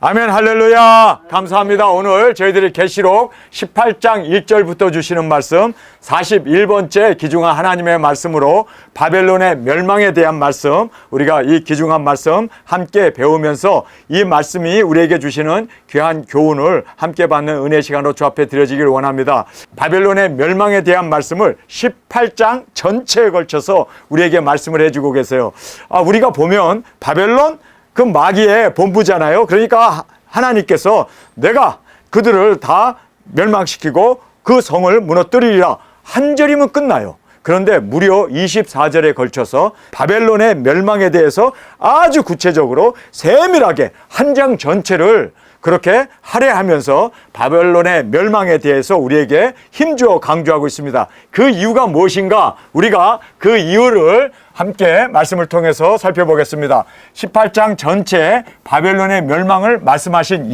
아멘. 할렐루야. 감사합니다. 오늘 저희들이 계시록 18장 1절부터 주시는 말씀 41번째 귀중한 하나님의 말씀으로 바벨론의 멸망에 대한 말씀, 우리가 이 귀중한 말씀 함께 배우면서 이 말씀이 우리에게 주시는 귀한 교훈을 함께 받는 은혜 시간으로 주 앞에 드려지길 원합니다. 바벨론의 멸망에 대한 말씀을 18장 전체에 걸쳐서 우리에게 말씀을 해주고 계세요. 우리가 보면 바벨론 그 마귀의 본부잖아요. 그러니까 하나님께서 내가 그들을 다 멸망시키고 그 성을 무너뜨리리라 한 절이면 끝나요. 그런데 무려 24절에 걸쳐서 바벨론의 멸망에 대해서 아주 구체적으로 세밀하게 한 장 전체를 그렇게 할애하면서 바벨론의 멸망에 대해서 우리에게 힘주어 강조하고 있습니다. 그 이유가 무엇인가? 우리가 그 이유를 함께 말씀을 통해서 살펴보겠습니다. 18장 전체 바벨론의 멸망을 말씀하신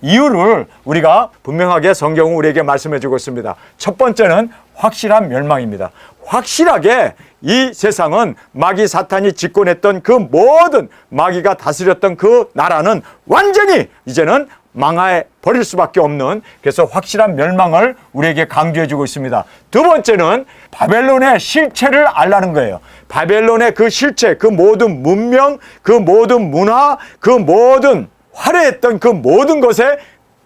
이유를 우리가 분명하게 성경은 우리에게 말씀해 주고 있습니다. 첫 번째는 확실한 멸망입니다. 확실하게 이 세상은 마귀 사탄이 집권했던 그 모든 마귀가 다스렸던 그 나라는 완전히 이제는 망해 버릴 수밖에 없는, 그래서 확실한 멸망을 우리에게 강조해 주고 있습니다. 두 번째는 바벨론의 실체를 알라는 거예요. 바벨론의 그 실체, 그 모든 문명, 그 모든 문화, 그 모든 화려했던 그 모든 것에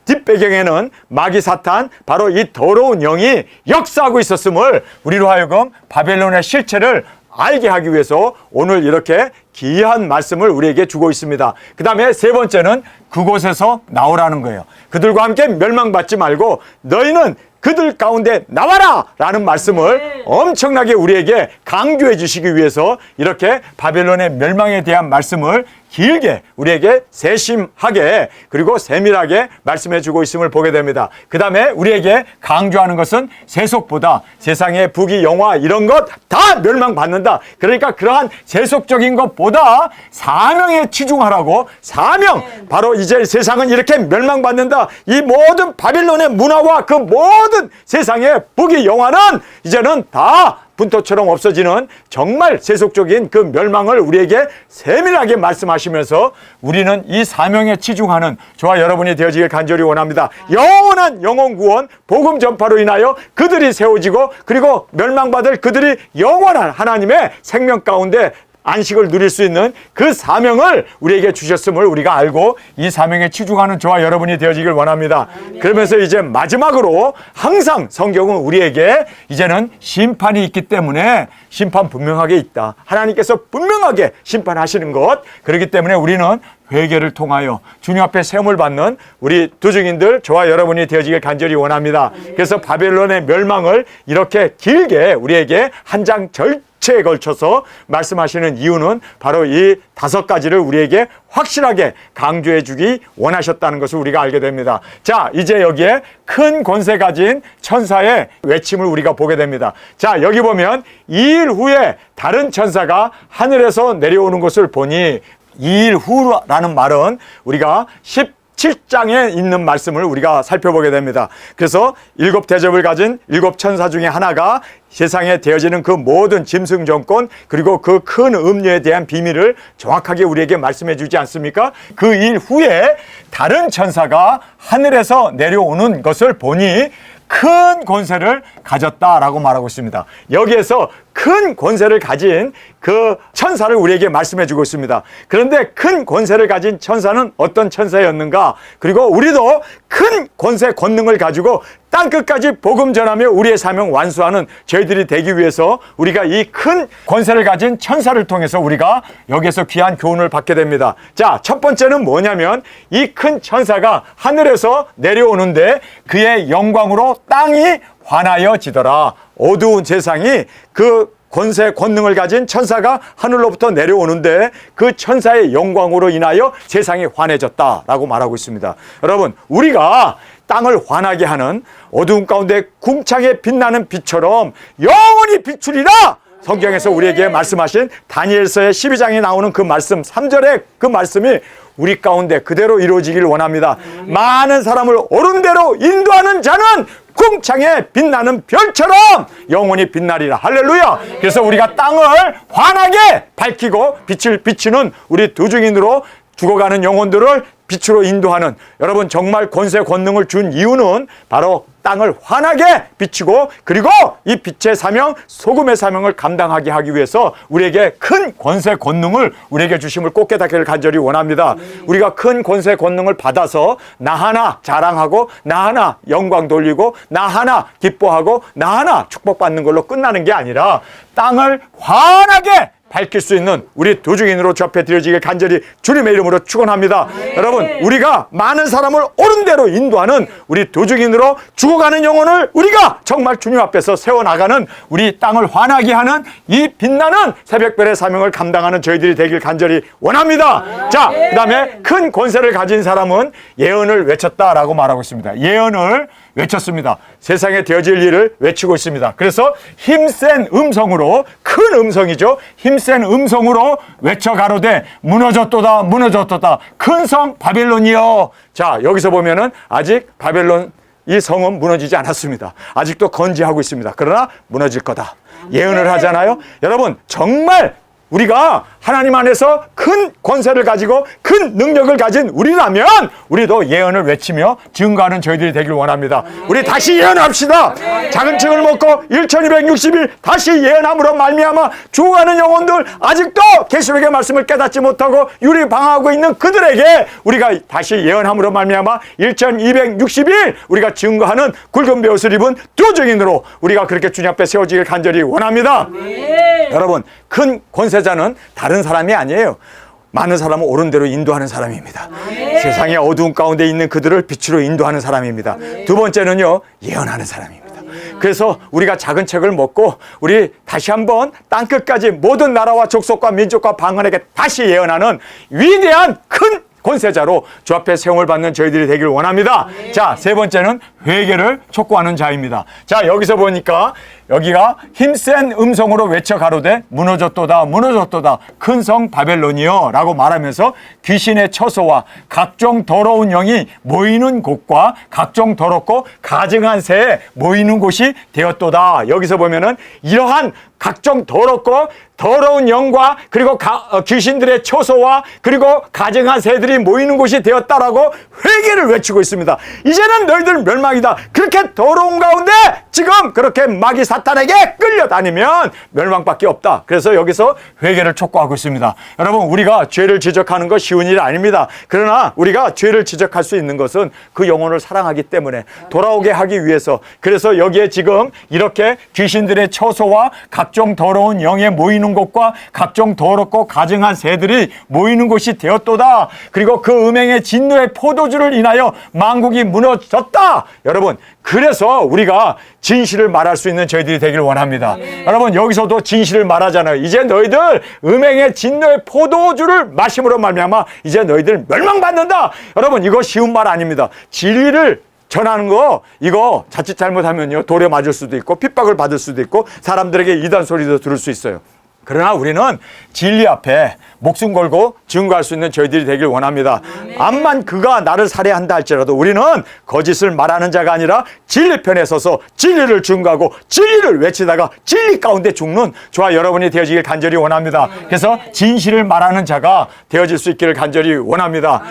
뒷배경에는 마귀 사탄, 바로 이 더러운 영이 역사하고 있었음을 우리로 하여금 바벨론의 실체를 알게 하기 위해서 오늘 이렇게 귀한 말씀을 우리에게 주고 있습니다. 그 다음에 세 번째는 그곳에서 나오라는 거예요. 그들과 함께 멸망받지 말고 너희는 그들 가운데 나와라! 라는 말씀을 엄청나게 우리에게 강조해 주시기 위해서 이렇게 바벨론의 멸망에 대한 말씀을 길게 우리에게 세심하게 그리고 세밀하게 말씀해 주고 있음을 보게 됩니다. 그 다음에 우리에게 강조하는 것은 세속보다 세상의 부귀 영화 이런 것 다 멸망받는다. 그러니까 그러한 세속적인 것보다 사명에 치중하라고, 사명, 바로 이제 세상은 이렇게 멸망받는다. 이 모든 바빌론의 문화와 그 모든 세상의 부귀 영화는 이제는 다 분토처럼 없어지는 정말 세속적인 그 멸망을 우리에게 세밀하게 말씀하시면서 우리는 이 사명에 치중하는 저와 여러분이 되어지길 간절히 원합니다. 영원한 영혼 구원, 복음 전파로 인하여 그들이 세워지고 그리고 멸망받을 그들이 영원한 하나님의 생명 가운데 안식을 누릴 수 있는 그 사명을 우리에게 주셨음을 우리가 알고 이 사명에 치중하는 저와 여러분이 되어지길 원합니다. 그러면서 이제 마지막으로 항상 성경은 우리에게 이제는 심판이 있기 때문에 심판 분명하게 있다. 하나님께서 분명하게 심판하시는 것, 그렇기 때문에 우리는 회개를 통하여 주님 앞에 세움을 받는 우리 두중인들 저와 여러분이 되어지길 간절히 원합니다. 그래서 바벨론의 멸망을 이렇게 길게 우리에게 한 장 절체에 걸쳐서 말씀하시는 이유는 바로 이 5가지를 우리에게 확실하게 강조해 주기 원하셨다는 것을 우리가 알게 됩니다. 자, 이제 여기에 큰 권세 가진 천사의 외침을 우리가 보게 됩니다. 자, 여기 보면 2일 후에 다른 천사가 하늘에서 내려오는 것을 보니, 2일 후라는 말은 우리가 17장에 있는 말씀을 우리가 살펴보게 됩니다. 그래서 7 대접을 가진 7 천사 중에 하나가 세상에 되어지는 그 모든 짐승 정권 그리고 그 큰 음료에 대한 비밀을 정확하게 우리에게 말씀해 주지 않습니까? 그 일 후에 다른 천사가 하늘에서 내려오는 것을 보니 큰 권세를 가졌다라고 말하고 있습니다. 여기에서 큰 권세를 가진 그 천사를 우리에게 말씀해 주고 있습니다. 그런데 큰 권세를 가진 천사는 어떤 천사였는가? 그리고 우리도 큰 권세 권능을 가지고 땅끝까지 복음 전하며 우리의 사명 완수하는 저희들이 되기 위해서 우리가 이 큰 권세를 가진 천사를 통해서 우리가 여기에서 귀한 교훈을 받게 됩니다. 자, 첫 번째는 뭐냐면 이 큰 천사가 하늘에서 내려오는데 그의 영광으로 땅이 환하여지더라. 어두운 세상이 그 권세 권능을 가진 천사가 하늘로부터 내려오는데 그 천사의 영광으로 인하여 세상이 환해졌다라고 말하고 있습니다. 여러분, 우리가 땅을 환하게 하는 어두운 가운데 궁창에 빛나는 빛처럼 영원히 비추리라! 성경에서 우리에게 말씀하신 다니엘서의 12장에 나오는 그 말씀 3절의 그 말씀이 우리 가운데 그대로 이루어지길 원합니다. 많은 사람을 옳은 대로 인도하는 자는 궁창에 빛나는 별처럼 영원히 빛나리라. 할렐루야. 그래서 우리가 땅을 환하게 밝히고 빛을 비추는 우리 두중인으로 죽어가는 영혼들을 빛으로 인도하는, 여러분 정말 권세 권능을 준 이유는 바로 땅을 환하게 비치고, 그리고 이 빛의 사명, 소금의 사명을 감당하게 하기 위해서 우리에게 큰 권세 권능을 우리에게 주심을 꼭 깨닫기를 간절히 원합니다. 우리가 큰 권세 권능을 받아서 나 하나 자랑하고, 나 하나 영광 돌리고, 나 하나 기뻐하고, 나 하나 축복받는 걸로 끝나는 게 아니라 땅을 환하게 밝힐 수 있는 우리 도중인으로 주 앞에 드려지길 간절히 주님의 이름으로 축원합니다. 여러분, 우리가 많은 사람을 옳은 대로 인도하는 우리 도중인으로 죽어가는 영혼을 우리가 정말 주님 앞에서 세워나가는, 우리 땅을 환하게 하는 이 빛나는 새벽별의 사명을 감당하는 저희들이 되길 간절히 원합니다. 자, 그 다음에 큰 권세를 가진 사람은 예언을 외쳤다라고 말하고 있습니다. 예언을 외쳤습니다. 세상에 되어질 일을 외치고 있습니다. 그래서 힘센 음성으로, 큰 음성이죠, 힘센 음성으로 외쳐 가로되 무너졌도다 무너졌도다 큰 성 바벨론이여. 자, 여기서 보면은 아직 바벨론 이 성은 무너지지 않았습니다. 아직도 건재하고 있습니다. 그러나 무너질 거다 예언을 하잖아요. 여러분, 정말 우리가 하나님 안에서 큰 권세를 가지고 큰 능력을 가진 우리라면 우리도 예언을 외치며 증거하는 저희들이 되길 원합니다. 우리 다시 예언합시다. 작은 층을 먹고 1260일 다시 예언함으로 말미암아 죽어가는 영혼들, 아직도 계시록의 말씀을 깨닫지 못하고 유리방황하고 있는 그들에게 우리가 다시 예언함으로 말미암아 1260일 우리가 증거하는 굵은 베옷을 입은 도중인으로 우리가 그렇게 주님 앞에 세워지길 간절히 원합니다. 여러분, 큰 권세자는 다른 사람이 아니에요. 많은 사람을 옳은 대로 인도하는 사람입니다. 세상의 어두운 가운데 있는 그들을 빛으로 인도하는 사람입니다. 두 번째는요, 예언하는 사람입니다. 그래서 우리가 작은 책을 먹고 우리 다시 한번 땅끝까지 모든 나라와 족속과 민족과 방언에게 다시 예언하는 위대한 큰 권세자로 주 앞에 세움을 받는 저희들이 되길 원합니다. 자, 세 번째는 회개를 촉구하는 자입니다. 자, 여기서 보니까 여기가 힘센 음성으로 외쳐 가로되 무너졌도다 무너졌도다 큰 성 바벨론이여 라고 말하면서 귀신의 처소와 각종 더러운 영이 모이는 곳과 각종 더럽고 가증한 새에 모이는 곳이 되었도다. 여기서 보면은 이러한 각종 더럽고 더러운 영과 그리고 귀신들의 처소와 그리고 가증한 새들이 모이는 곳이 되었다라고 회개를 외치고 있습니다. 이제는 너희들 멸망이다. 그렇게 더러운 가운데 지금 그렇게 마귀 사탄에게 끌려다니면 멸망밖에 없다. 그래서 여기서 회개를 촉구하고 있습니다. 여러분, 우리가 죄를 지적하는 것 쉬운 일 아닙니다. 그러나 우리가 죄를 지적할 수 있는 것은 그 영혼을 사랑하기 때문에 돌아오게 하기 위해서, 그래서 여기에 지금 이렇게 귀신들의 처소와 각종 더러운 영에 모이는 곳과 각종 더럽고 가증한 새들이 모이는 곳이 되었도다. 그리고 그 음행의 진노의 포도주를 인하여 만국이 무너졌다. 여러분, 그래서 우리가 진실을 말할 수 있는 저희들이 되길 원합니다. 여러분, 여기서도 진실을 말하잖아요. 이제 너희들 음행의 진노의 포도주를 마심으로 말미암아 이제 너희들 멸망받는다. 여러분, 이거 쉬운 말 아닙니다. 진리를 전하는 거, 이거 자칫 잘못하면요 돌에 맞을 수도 있고 핍박을 받을 수도 있고 사람들에게 이단 소리도 들을 수 있어요. 그러나 우리는 진리 앞에 목숨 걸고 증거할 수 있는 저희들이 되길 원합니다. 암만 그가 나를 살해한다 할지라도 우리는 거짓을 말하는 자가 아니라 진리 편에 서서 진리를 증거하고 진리를 외치다가 진리 가운데 죽는 저와 여러분이 되어지길 간절히 원합니다. 그래서 진실을 말하는 자가 되어질 수 있기를 간절히 원합니다.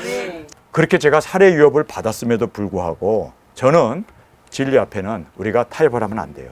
그렇게 제가 살해 위협을 받았음에도 불구하고 저는 진리 앞에는 우리가 타협을 하면 안 돼요.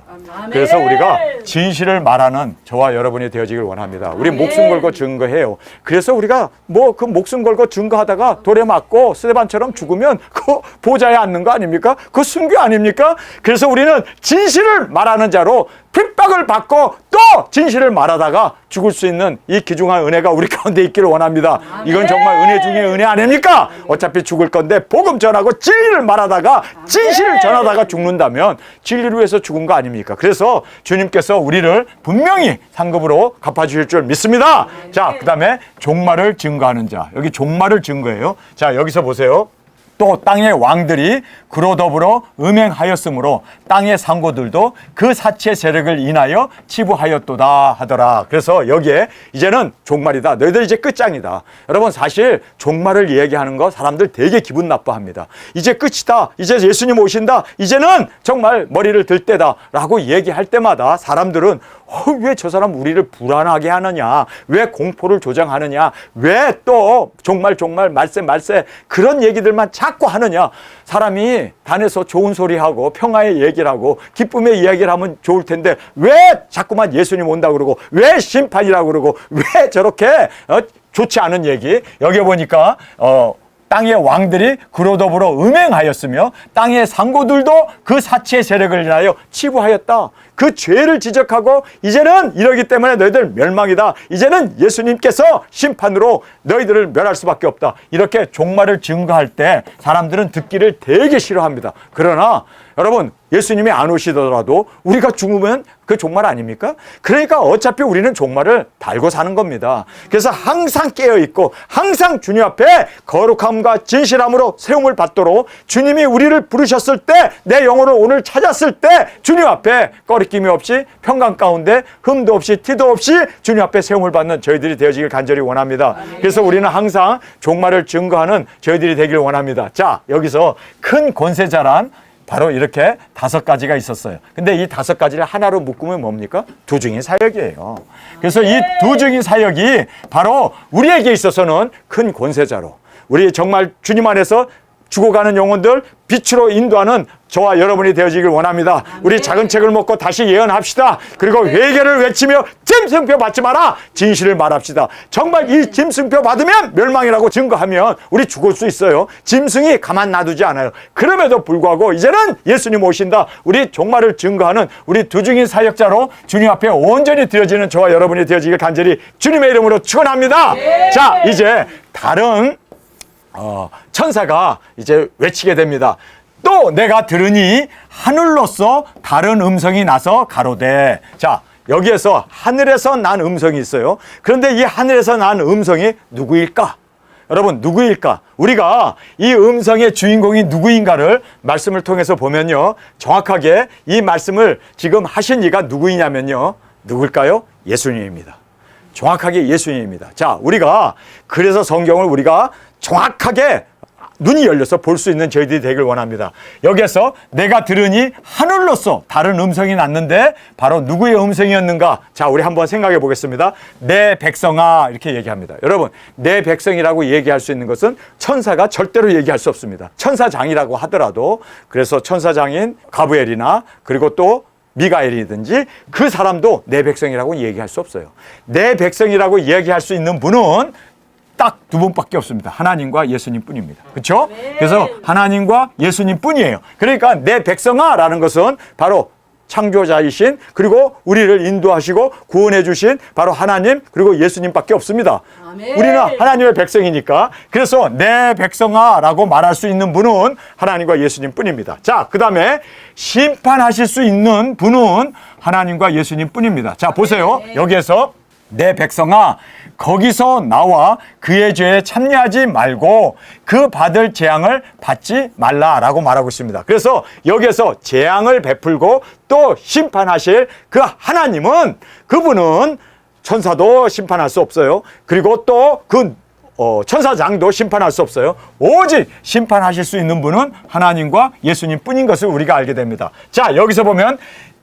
그래서 우리가 진실을 말하는 저와 여러분이 되어지길 원합니다. 우리 목숨 걸고 증거해요. 그래서 우리가 뭐 그 목숨 걸고 증거하다가 돌에 맞고 스데반처럼 죽으면 그 보좌에 앉는 거 아닙니까? 그 순교 아닙니까? 그래서 우리는 진실을 말하는 자로 핍박을 받고 또 진실을 말하다가 죽을 수 있는 이 귀중한 은혜가 우리 가운데 있기를 원합니다. 이건 정말 은혜 중에 은혜 아닙니까? 어차피 죽을 건데 복음 전하고 진리를 말하다가 진실을 전하다가 죽는다면 진리를 위해서 죽은 거 아닙니까? 그래서 주님께서 우리를 분명히 상급으로 갚아주실 줄 믿습니다. 자, 그 다음에 종말을 증거하는 자. 여기 종말을 증거해요. 자, 여기서 보세요. 또 땅의 왕들이 그로 더불어 음행하였으므로 땅의 상고들도 그 사치의 세력을 인하여 치부하였도다 하더라. 그래서 여기에 이제는 종말이다. 너희들 이제 끝장이다. 여러분, 사실 종말을 얘기하는 거 사람들 되게 기분 나빠합니다. 이제 끝이다. 이제 예수님 오신다. 이제는 정말 머리를 들 때다 라고 얘기할 때마다 사람들은 왜 저 사람 우리를 불안하게 하느냐, 왜 공포를 조장하느냐, 왜 또 정말 말세 그런 얘기들만 자꾸 하느냐. 사람이 단에서 좋은 소리하고 평화의 얘기를 하고 기쁨의 이야기를 하면 좋을 텐데 왜 자꾸만 예수님 온다고 그러고 왜 심판이라고 그러고 왜 저렇게 좋지 않은 얘기. 여기 보니까 땅의 왕들이 그로 더불어 음행하였으며 땅의 상고들도 그 사치의 세력을 인하여 치부하였다. 그 죄를 지적하고 이제는 이러기 때문에 너희들 멸망이다. 이제는 예수님께서 심판으로 너희들을 멸할 수밖에 없다. 이렇게 종말을 증거할 때 사람들은 듣기를 되게 싫어합니다. 그러나 여러분, 예수님이 안 오시더라도 우리가 죽으면 그 종말 아닙니까? 그러니까 어차피 우리는 종말을 달고 사는 겁니다. 그래서 항상 깨어있고 항상 주님 앞에 거룩함과 진실함으로 세움을 받도록 주님이 우리를 부르셨을 때, 내 영혼을 오늘 찾았을 때 주님 앞에 꺼리낌이 없이 평강 가운데 흠도 없이 티도 없이 주님 앞에 세움을 받는 저희들이 되어지길 간절히 원합니다. 그래서 우리는 항상 종말을 증거하는 저희들이 되길 원합니다. 자, 여기서 큰 권세자란 바로 이렇게 5가지가 있었어요. 근데 이 5가지를 하나로 묶으면 뭡니까? 두중인 사역이에요. 그래서 이 두중인 사역이 바로 우리에게 있어서는 큰 권세자로, 우리 정말 주님 안에서 죽어가는 영혼들 빛으로 인도하는 저와 여러분이 되어지길 원합니다. 우리 작은 책을 먹고 다시 예언합시다. 그리고 회개를 외치며 짐승표 받지 마라. 진실을 말합시다. 정말 이 짐승표 받으면 멸망이라고 증거하면 우리 죽을 수 있어요. 짐승이 가만 놔두지 않아요. 그럼에도 불구하고 이제는 예수님 오신다. 우리 종말을 증거하는 우리 두중인 사역자로 주님 앞에 온전히 드려지는 저와 여러분이 되어지길 간절히 주님의 이름으로 축원합니다. 자, 이제 다른 천사가 이제 외치게 됩니다. 또 내가 들으니 하늘로서 다른 음성이 나서 가로되. 자, 여기에서 하늘에서 난 음성이 있어요. 그런데 이 하늘에서 난 음성이 누구일까? 여러분, 누구일까? 우리가 이 음성의 주인공이 누구인가를 말씀을 통해서 보면요, 정확하게 이 말씀을 지금 하신 이가 누구이냐면요, 누굴까요? 예수님입니다. 정확하게 예수님입니다. 자, 우리가 그래서 성경을 우리가 정확하게 눈이 열려서 볼 수 있는 저희들이 되길 원합니다. 여기에서 내가 들으니 하늘로서 다른 음성이 났는데 바로 누구의 음성이었는가? 자, 우리 한번 생각해 보겠습니다. 내 백성아, 이렇게 얘기합니다. 여러분, 내 백성이라고 얘기할 수 있는 것은 천사가 절대로 얘기할 수 없습니다. 천사장이라고 하더라도, 그래서 천사장인 가브엘이나 그리고 또 미가엘이든지 그 사람도 내 백성이라고 얘기할 수 없어요. 내 백성이라고 얘기할 수 있는 분은 딱 2분밖에 없습니다. 하나님과 예수님 뿐입니다. 그렇죠? 그래서 하나님과 예수님 뿐이에요. 그러니까 내 백성아 라는 것은 바로 창조자이신, 그리고 우리를 인도하시고 구원해 주신 바로 하나님, 그리고 예수님밖에 없습니다. 아멘. 우리는 하나님의 백성이니까. 그래서 내 백성아 라고 말할 수 있는 분은 하나님과 예수님 뿐입니다. 자, 그 다음에 심판하실 수 있는 분은 하나님과 예수님 뿐입니다. 자, 보세요. 여기에서 내 백성아, 거기서 나와 그의 죄에 참여하지 말고 그 받을 재앙을 받지 말라라고 말하고 있습니다. 그래서 여기에서 재앙을 베풀고 또 심판하실 그 하나님은, 그분은 천사도 심판할 수 없어요. 그리고 또 그 천사장도 심판할 수 없어요. 오직 심판하실 수 있는 분은 하나님과 예수님 뿐인 것을 우리가 알게 됩니다. 자, 여기서 보면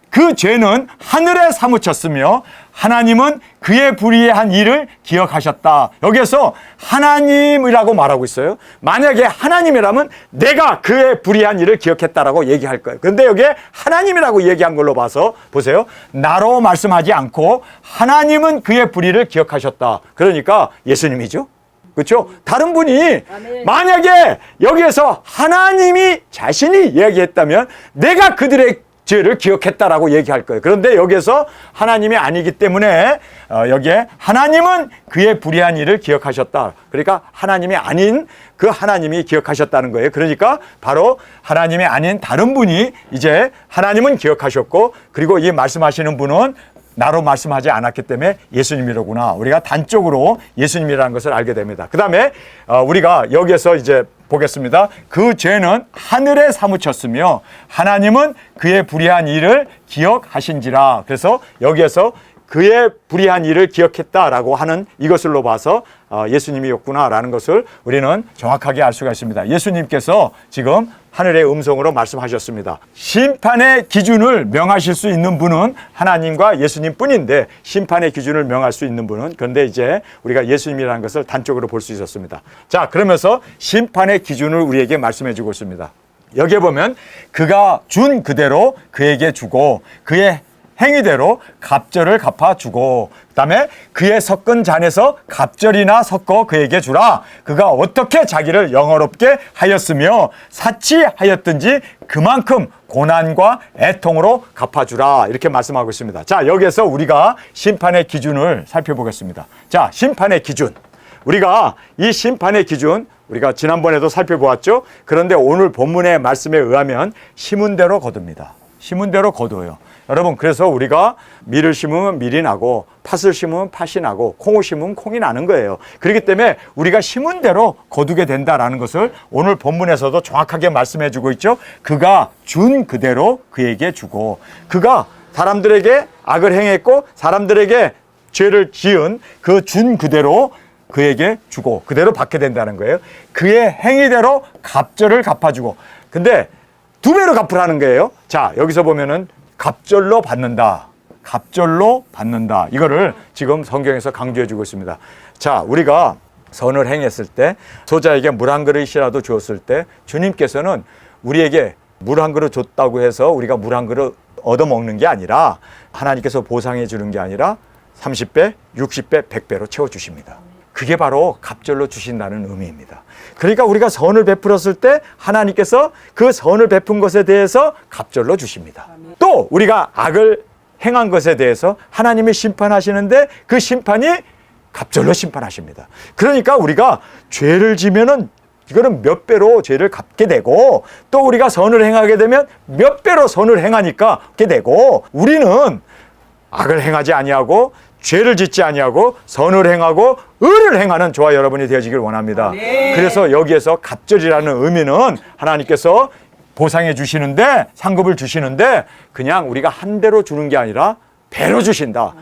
그 죄는 하늘에 사무쳤으며 하나님은 그의 불의한 일을 기억하셨다. 여기에서 하나님이라고 말하고 있어요. 만약에 하나님이라면 내가 그의 불의한 일을 기억했다라고 얘기할 거예요. 그런데 여기에 하나님이라고 얘기한 걸로 봐서 보세요. 나로 말씀하지 않고 하나님은 그의 불의를 기억하셨다. 그러니까 예수님이죠. 그렇죠? 다른 분이 만약에 여기에서 하나님이 자신이 얘기했다면 내가 그들의 죄를 기억했다라고 얘기할 거예요. 그런데 여기에서 하나님이 아니기 때문에 여기에 하나님은 그의 불의한 일을 기억하셨다. 그러니까 하나님이 아닌 그 하나님이 기억하셨다는 거예요. 그러니까 바로 하나님이 아닌 다른 분이 이제 하나님은 기억하셨고, 그리고 이 말씀하시는 분은 나로 말씀하지 않았기 때문에 예수님이로구나. 우리가 단적으로 예수님이라는 것을 알게 됩니다. 그 다음에 우리가 여기에서 이제 보겠습니다. 그 죄는 하늘에 사무쳤으며 하나님은 그의 불의한 일을 기억하신지라. 그래서 여기에서 그의 불의한 일을 기억했다라고 하는 이것을로 봐서 예수님이었구나라는 것을 우리는 정확하게 알 수가 있습니다. 예수님께서 지금 하늘의 음성으로 말씀하셨습니다. 심판의 기준을 명하실 수 있는 분은 하나님과 예수님 뿐인데 심판의 기준을 명할 수 있는 분은, 그런데 이제 우리가 예수님이라는 것을 단적으로 볼 수 있었습니다. 자, 그러면서 심판의 기준을 우리에게 말씀해 주고 있습니다. 여기에 보면 그가 준 그대로 그에게 주고 그의 행위대로 갑절을 갚아주고, 그 다음에 그의 섞은 잔에서 갑절이나 섞어 그에게 주라. 그가 어떻게 자기를 영어롭게 하였으며 사치하였든지 그만큼 고난과 애통으로 갚아주라. 이렇게 말씀하고 있습니다. 자, 여기에서 우리가 심판의 기준을 살펴보겠습니다. 자, 심판의 기준. 우리가 이 심판의 기준, 우리가 지난번에도 살펴보았죠. 그런데 오늘 본문의 말씀에 의하면 심은 대로 거둡니다. 심은 대로 거두어요. 여러분, 그래서 우리가 밀을 심으면 밀이 나고 팥을 심으면 팥이 나고 콩을 심으면 콩이 나는 거예요. 그렇기 때문에 우리가 심은 대로 거두게 된다라는 것을 오늘 본문에서도 정확하게 말씀해 주고 있죠. 그가 준 그대로 그에게 주고, 그가 사람들에게 악을 행했고 사람들에게 죄를 지은 그 준 그대로 그에게 주고 그대로 받게 된다는 거예요. 그의 행위대로 갑절을 갚아주고, 근데 두 배로 갚으라는 거예요. 자, 여기서 보면은 갑절로 받는다. 갑절로 받는다. 이거를 지금 성경에서 강조해 주고 있습니다. 자, 우리가 선을 행했을 때, 소자에게 물 한 그릇이라도 주었을 때 주님께서는 우리에게 물 한 그릇 줬다고 해서 우리가 물 한 그릇 얻어먹는 게 아니라, 하나님께서 보상해 주는 게 아니라 30배, 60배, 100배로 채워주십니다. 그게 바로 갑절로 주신다는 의미입니다. 그러니까 우리가 선을 베풀었을 때 하나님께서 그 선을 베푼 것에 대해서 갑절로 주십니다. 또 우리가 악을 행한 것에 대해서 하나님이 심판하시는데 그 심판이 갑절로 심판하십니다. 그러니까 우리가 죄를 지면은 이거는 몇 배로 죄를 갚게 되고, 또 우리가 선을 행하게 되면 몇 배로 선을 행하니까 게 되고, 우리는 악을 행하지 아니하고 죄를 짓지 아니하고 선을 행하고 의를 행하는 저와 여러분이 되어지길 원합니다. 네. 그래서 여기에서 갑절이라는 의미는 하나님께서 보상해 주시는데, 상급을 주시는데 그냥 우리가 한 대로 주는 게 아니라 배로 주신다.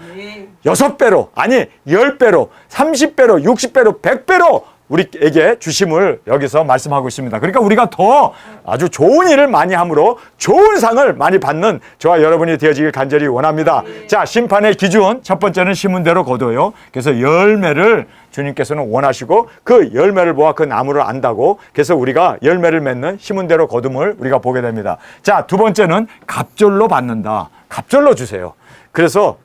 6배로, 아니 10배로, 30배로, 60배로, 100배로 우리에게 주심을 여기서 말씀하고 있습니다. 그러니까 우리가 더 아주 좋은 일을 많이 함으로 좋은 상을 많이 받는 저와 여러분이 되어지길 간절히 원합니다. 자, 심판의 기준, 첫 번째는 심은 대로 거둬요. 그래서 열매를 주님께서는 원하시고 그 열매를 보아 그 나무를 안다고, 그래서 우리가 열매를 맺는 심은 대로 거둠을 우리가 보게 됩니다. 자, 두 번째는 갑절로 받는다. 갑절로 주세요. 그래서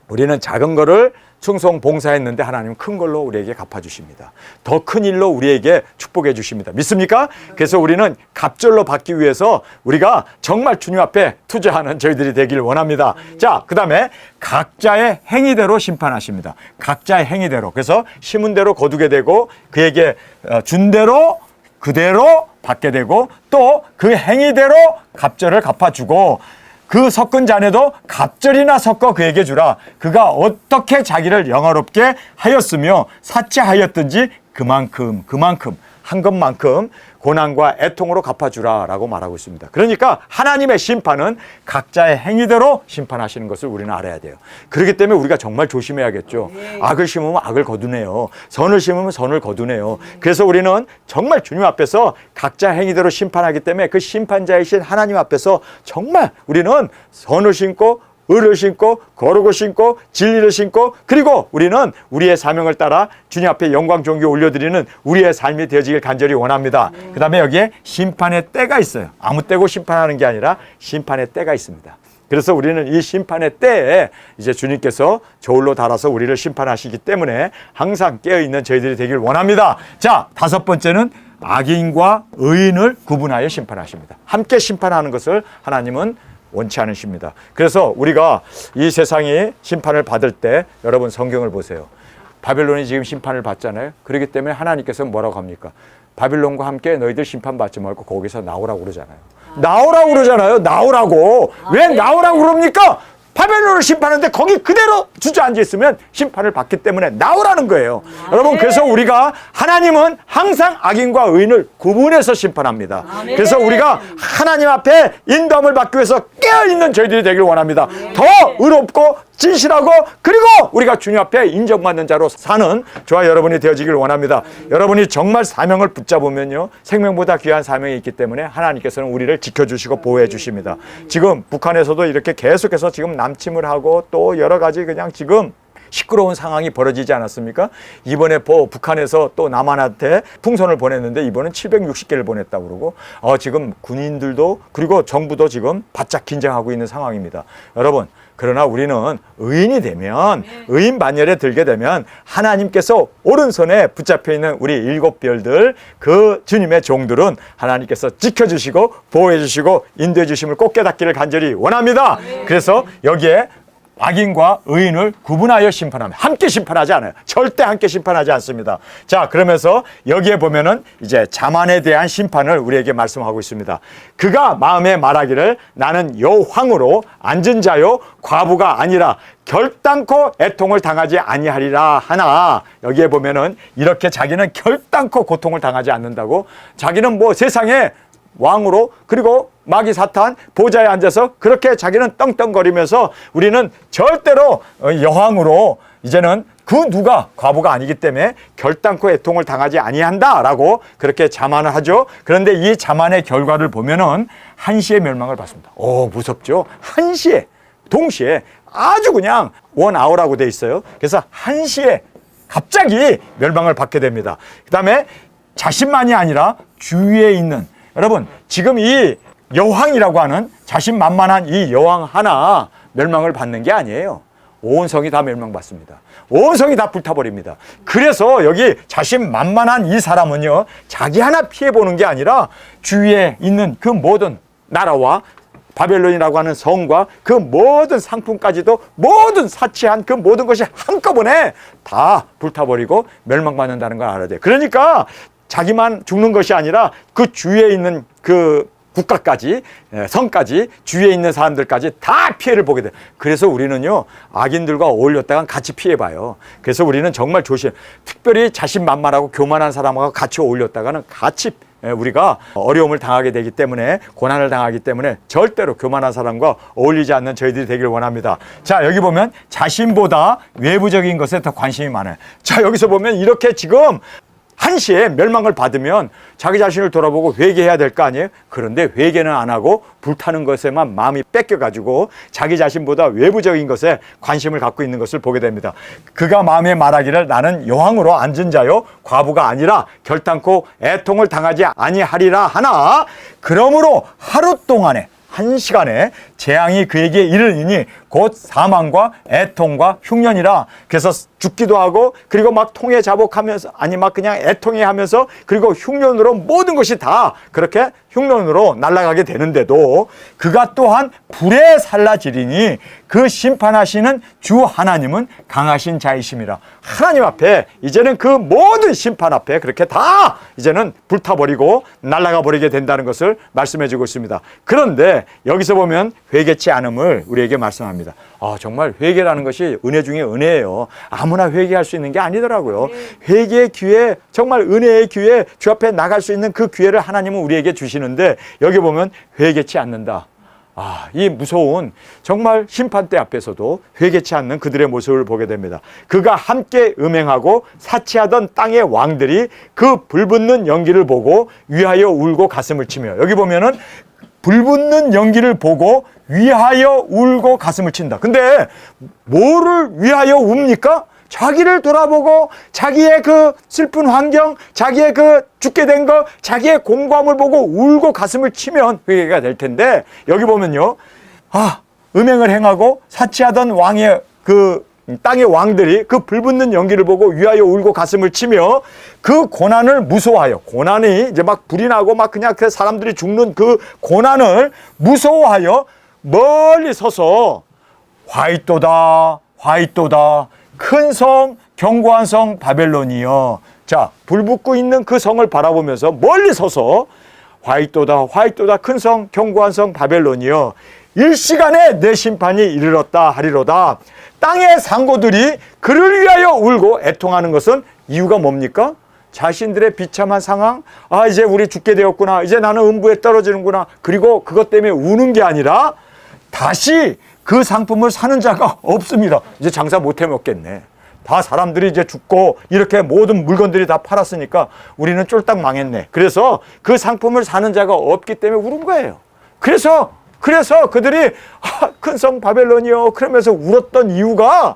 우리는 작은 거를 충성 봉사했는데 하나님은 큰 걸로 우리에게 갚아주십니다. 더 큰 일로 우리에게 축복해 주십니다. 믿습니까? 그래서 우리는 갑절로 받기 위해서 우리가 정말 주님 앞에 투자하는 저희들이 되길 원합니다. 자, 그 다음에 각자의 행위대로 심판하십니다. 각자의 행위대로. 그래서 심은 대로 거두게 되고 그에게 준 대로 그대로 받게 되고, 또 그 행위대로 갑절을 갚아주고, 그 섞은 잔에도 갑절이나 섞어 그에게 주라. 그가 어떻게 자기를 영화롭게 하였으며 사치하였든지 그만큼 한 것만큼 고난과 애통으로 갚아주라 라고 말하고 있습니다. 그러니까 하나님의 심판은 각자의 행위대로 심판하시는 것을 우리는 알아야 돼요. 그렇기 때문에 우리가 정말 조심해야겠죠. 악을 심으면 악을 거두네요. 선을 심으면 선을 거두네요. 그래서 우리는 정말 주님 앞에서 각자 행위대로 심판하기 때문에 그 심판자이신 하나님 앞에서 정말 우리는 선을 심고 의를 심고 거룩을 심고 진리를 심고, 그리고 우리는 우리의 사명을 따라 주님 앞에 영광 존귀 올려드리는 우리의 삶이 되어지길 간절히 원합니다. 그 다음에 여기에 심판의 때가 있어요. 아무 때고 심판하는 게 아니라 심판의 때가 있습니다. 그래서 우리는 이 심판의 때에 이제 주님께서 저울로 달아서 우리를 심판하시기 때문에 항상 깨어있는 저희들이 되길 원합니다. 자, 다섯 번째는 악인과 의인을 구분하여 심판하십니다. 함께 심판하는 것을 하나님은 원치 않으십니다. 그래서 우리가 이 세상이 심판을 받을 때, 여러분 성경을 보세요. 바벨론이 지금 심판을 받잖아요. 그렇기 때문에 하나님께서 뭐라고 합니까? 바벨론과 함께 너희들 심판받지 말고 거기서 나오라고 그러잖아요. 나오라고 그러잖아요. 나오라고. 왜 나오라고 그럽니까? 바벨론을 심판하는데 거기 그대로 주저앉아 있으면 심판을 받기 때문에 나오라는 거예요. 여러분, 그래서 우리가, 하나님은 항상 악인과 의인을 구분해서 심판합니다. 그래서 우리가 하나님 앞에 인도함을 받기 위해서 깨어있는 저희들이 되길 원합니다. 더 의롭고 진실하고 그리고 우리가 주님 앞에 인정받는 자로 사는 저와 여러분이 되어지길 원합니다. 여러분이 정말 사명을 붙잡으면요, 생명보다 귀한 사명이 있기 때문에 하나님께서는 우리를 지켜주시고 보호해 주십니다. 지금 북한에서도 이렇게 계속해서 지금 남침을 하고 또 여러 가지 그냥 지금 시끄러운 상황이 벌어지지 않았습니까? 이번에 북한에서 또 남한한테 풍선을 보냈는데 이번엔 760개를 보냈다고 그러고 지금 군인들도 그리고 정부도 지금 바짝 긴장하고 있는 상황입니다. 여러분, 그러나 우리는 의인이 되면, 의인 반열에 들게 되면 하나님께서 오른손에 붙잡혀 있는 우리 7별들, 그 주님의 종들은 하나님께서 지켜주시고 보호해주시고 인도해주심을 꼭 깨닫기를 간절히 원합니다. 그래서 여기에 악인과 의인을 구분하여 심판합니다. 함께 심판하지 않아요. 절대 함께 심판하지 않습니다. 자, 그러면서 여기에 보면은 이제 자만에 대한 심판을 우리에게 말씀하고 있습니다. 그가 마음에 말하기를 나는 여호왕으로 앉은 자요 과부가 아니라 결단코 애통을 당하지 아니하리라 하나, 여기에 보면은 이렇게 자기는 결단코 고통을 당하지 않는다고, 자기는 뭐 세상에 왕으로 그리고 마귀 사탄 보좌에 앉아서 그렇게 자기는 떵떵거리면서 우리는 절대로 여왕으로 이제는 그 누가 과부가 아니기 때문에 결단코 애통을 당하지 아니한다라고 그렇게 자만을 하죠. 그런데 이 자만의 결과를 보면은 한시에 멸망을 받습니다. 무섭죠. 한시에 동시에 아주 그냥 원아워라고 돼 있어요. 그래서 한시에 갑자기 멸망을 받게 됩니다. 그 다음에 자신만이 아니라 주위에 있는, 여러분 지금 이 여왕이라고 하는 자신만만한 이 여왕 하나 멸망을 받는 게 아니에요. 온 성이 다 멸망받습니다. 온 성이 다 불타버립니다. 그래서 여기 자신만만한 이 사람은요, 자기 하나 피해보는 게 아니라 주위에 있는 그 모든 나라와 바벨론이라고 하는 성과 그 모든 상품까지도 모든 사치한 그 모든 것이 한꺼번에 다 불타버리고 멸망받는다는 걸 알아야 돼요. 그러니까 자기만 죽는 것이 아니라 그 주위에 있는 그 국가까지, 성까지, 주위에 있는 사람들까지 다 피해를 보게 돼요. 그래서 우리는요, 악인들과 어울렸다간 같이 피해봐요. 그래서 우리는 정말 특별히 자신만만하고 교만한 사람하고 같이 어울렸다가는 같이 우리가 어려움을 당하게 되기 때문에, 고난을 당하기 때문에 절대로 교만한 사람과 어울리지 않는 저희들이 되기를 원합니다. 자, 여기 보면 자신보다 외부적인 것에 더 관심이 많아요. 자, 여기서 보면 이렇게 지금 한시에 멸망을 받으면 자기 자신을 돌아보고 회개해야 될 거 아니에요? 그런데 회개는 안 하고 불타는 것에만 마음이 뺏겨가지고 자기 자신보다 외부적인 것에 관심을 갖고 있는 것을 보게 됩니다. 그가 마음에 말하기를 나는 여왕으로 앉은 자요 과부가 아니라 결단코 애통을 당하지 아니하리라 하나, 그러므로 하루 동안에 한 시간에 재앙이 그에게 이르리니 곧 사망과 애통과 흉년이라. 그래서 죽기도 하고 그리고 막 통에 자복하면서, 아니 막 그냥 애통해 하면서, 그리고 흉년으로 모든 것이 다 그렇게 흉년으로 날아가게 되는데도 그가 또한 불에 살라지리니 그 심판하시는 주 하나님은 강하신 자이심이라. 하나님 앞에 이제는 그 모든 심판 앞에 그렇게 다 이제는 불타버리고 날아가 버리게 된다는 것을 말씀해 주고 있습니다. 그런데 여기서 보면 회개치 않음을 우리에게 말씀합니다. 정말 회개라는 것이 은혜 중에 은혜예요. 아무나 회개할 수 있는 게 아니더라고요. 회개의 기회, 정말 은혜의 기회, 주 앞에 나갈 수 있는 그 기회를 하나님은 우리에게 주시는데 여기 보면 회개치 않는다. 이 무서운 정말 심판대 앞에서도 회개치 않는 그들의 모습을 보게 됩니다. 그가 함께 음행하고 사치하던 땅의 왕들이 그 불붙는 연기를 보고 위하여 울고 가슴을 치며, 여기 보면은 불붙는 연기를 보고 위하여 울고 가슴을 친다. 근데 뭐를 위하여 웁니까? 자기를 돌아보고 자기의 그 슬픈 환경, 자기의 그 죽게 된 거, 자기의 공고함을 보고 울고 가슴을 치면 회개가 될 텐데, 여기 보면요, 음행을 행하고 사치하던 왕의 그 땅의 왕들이 그 불붙는 연기를 보고 위하여 울고 가슴을 치며 그 고난을 무서워하여, 고난이 이제 막 불이 나고 막 그냥 그 사람들이 죽는 그 고난을 무서워하여 멀리 서서 화이또다 화이또다 큰 성 견고한 성 바벨론이여. 자, 불붙고 있는 그 성을 바라보면서 멀리 서서 화이또다 화이또다 큰 성 견고한 성 바벨론이여, 일시간에 내 심판이 이르렀다 하리로다. 땅의 상고들이 그를 위하여 울고 애통하는 것은 이유가 뭡니까? 자신들의 비참한 상황, 이제 우리 죽게 되었구나, 이제 나는 음부에 떨어지는구나, 그리고 그것 때문에 우는 게 아니라 다시 그 상품을 사는 자가 없습니다. 이제 장사 못 해 먹겠네. 다 사람들이 이제 죽고 이렇게 모든 물건들이 다 팔았으니까 우리는 쫄딱 망했네. 그래서 그 상품을 사는 자가 없기 때문에 울은 거예요. 그래서 그들이 큰 성 바벨론이요 그러면서 울었던 이유가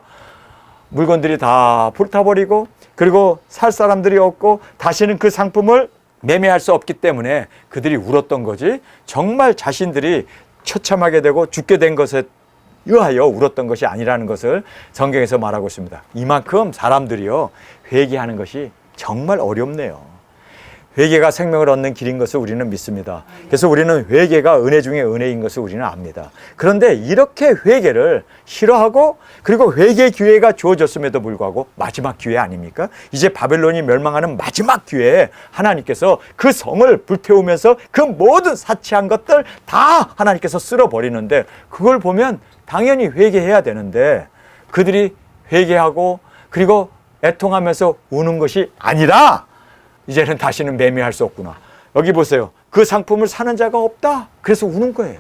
물건들이 다 불타버리고 그리고 살 사람들이 없고 다시는 그 상품을 매매할 수 없기 때문에 그들이 울었던 거지, 정말 자신들이 처참하게 되고 죽게 된 것에 의하여 울었던 것이 아니라는 것을 성경에서 말하고 있습니다. 이만큼 사람들이요 회개하는 것이 정말 어렵네요. 회개가 생명을 얻는 길인 것을 우리는 믿습니다. 그래서 우리는 회개가 은혜 중에 은혜인 것을 우리는 압니다. 그런데 이렇게 회개를 싫어하고 그리고 회개 기회가 주어졌음에도 불구하고 마지막 기회 아닙니까? 이제 바벨론이 멸망하는 마지막 기회에 하나님께서 그 성을 불태우면서 그 모든 사치한 것들 다 하나님께서 쓸어버리는데, 그걸 보면 당연히 회개해야 되는데 그들이 회개하고 그리고 애통하면서 우는 것이 아니라 이제는 다시는 매매할 수 없구나. 여기 보세요. 그 상품을 사는 자가 없다. 그래서 우는 거예요.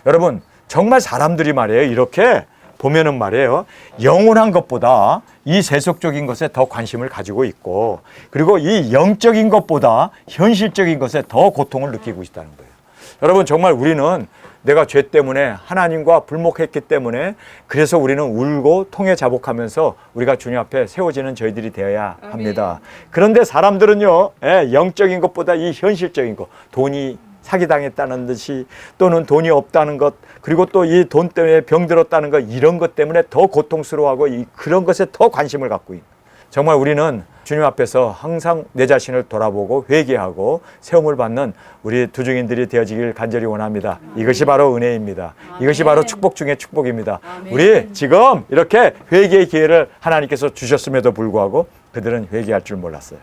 여러분, 정말 사람들이 말이에요. 이렇게 보면은 말이에요. 영원한 것보다 이 세속적인 것에 더 관심을 가지고 있고, 그리고 이 영적인 것보다 현실적인 것에 더 고통을 느끼고 있다는 거예요. 여러분, 정말 우리는 내가 죄 때문에 하나님과 불목했기 때문에 그래서 우리는 울고 통해 자복하면서 우리가 주님 앞에 세워지는 저희들이 되어야 합니다. 그런데 사람들은요, 영적인 것보다 이 현실적인 것, 돈이 사기당했다는 듯이 또는 돈이 없다는 것, 그리고 또 이 돈 때문에 병들었다는 것, 이런 것 때문에 더 고통스러워하고 그런 것에 더 관심을 갖고 있는, 정말 우리는 주님 앞에서 항상 내 자신을 돌아보고 회개하고 세움을 받는 우리 두중인들이 되어지길 간절히 원합니다. 이것이 바로 은혜입니다. 이것이 바로 축복 중에 축복입니다. 우리 지금 이렇게 회개의 기회를 하나님께서 주셨음에도 불구하고 그들은 회개할 줄 몰랐어요.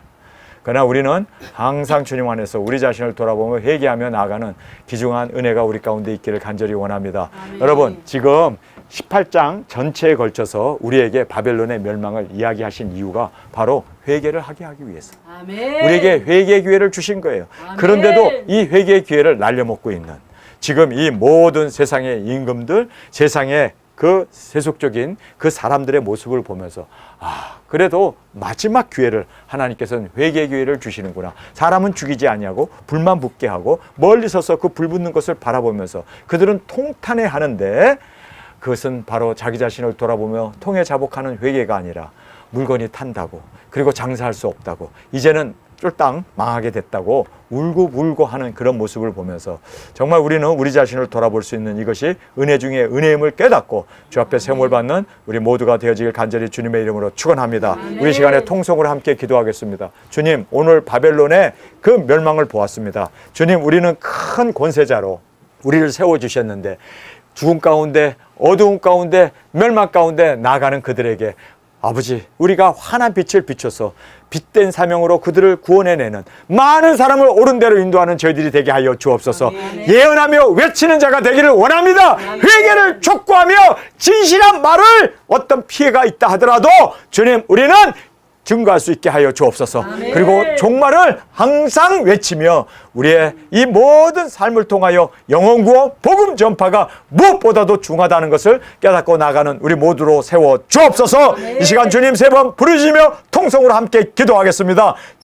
그러나 우리는 항상 주님 안에서 우리 자신을 돌아보며 회개하며 나아가는 귀중한 은혜가 우리 가운데 있기를 간절히 원합니다. 여러분, 지금 18장 전체에 걸쳐서 우리에게 바벨론의 멸망을 이야기하신 이유가 바로 회개를 하게 하기 위해서. 우리에게 회개의 기회를 주신 거예요. 그런데도 이 회개의 기회를 날려먹고 있는 지금 이 모든 세상의 임금들, 세상의 그 세속적인 그 사람들의 모습을 보면서 그래도 마지막 기회를 하나님께서는 회개의 기회를 주시는구나. 사람은 죽이지 아니하고 불만 붙게 하고 멀리 서서 그 불 붙는 것을 바라보면서 그들은 통탄해 하는데, 그것은 바로 자기 자신을 돌아보며 통해 자복하는 회개가 아니라 물건이 탄다고, 그리고 장사할 수 없다고, 이제는 쫄딱 망하게 됐다고 울고 하는 그런 모습을 보면서 정말 우리는 우리 자신을 돌아볼 수 있는 이것이 은혜 중에 은혜임을 깨닫고 주 앞에 세움을 받는 우리 모두가 되어지길 간절히 주님의 이름으로 축원합니다. 우리 시간에 통성으로 함께 기도하겠습니다. 주님, 오늘 바벨론의 그 멸망을 보았습니다. 주님, 우리는 큰 권세자로 우리를 세워주셨는데 죽음 가운데, 어두움 가운데, 멸망 가운데 나가는 그들에게 아버지, 우리가 환한 빛을 비춰서 빛된 사명으로 그들을 구원해내는 많은 사람을 옳은 대로 인도하는 저희들이 되게 하여 주옵소서. 예언하며 외치는 자가 되기를 원합니다. 회개를 촉구하며 진실한 말을 어떤 피해가 있다 하더라도 주님, 우리는 증거할 수 있게 하여 주옵소서. 그리고 종말을 항상 외치며 우리의 이 모든 삶을 통하여 영혼 구원, 복음 전파가 무엇보다도 중하다는 것을 깨닫고 나가는 우리 모두로 세워 주옵소서. 이 시간 주님 세 번 부르시며 통성으로 함께 기도하겠습니다.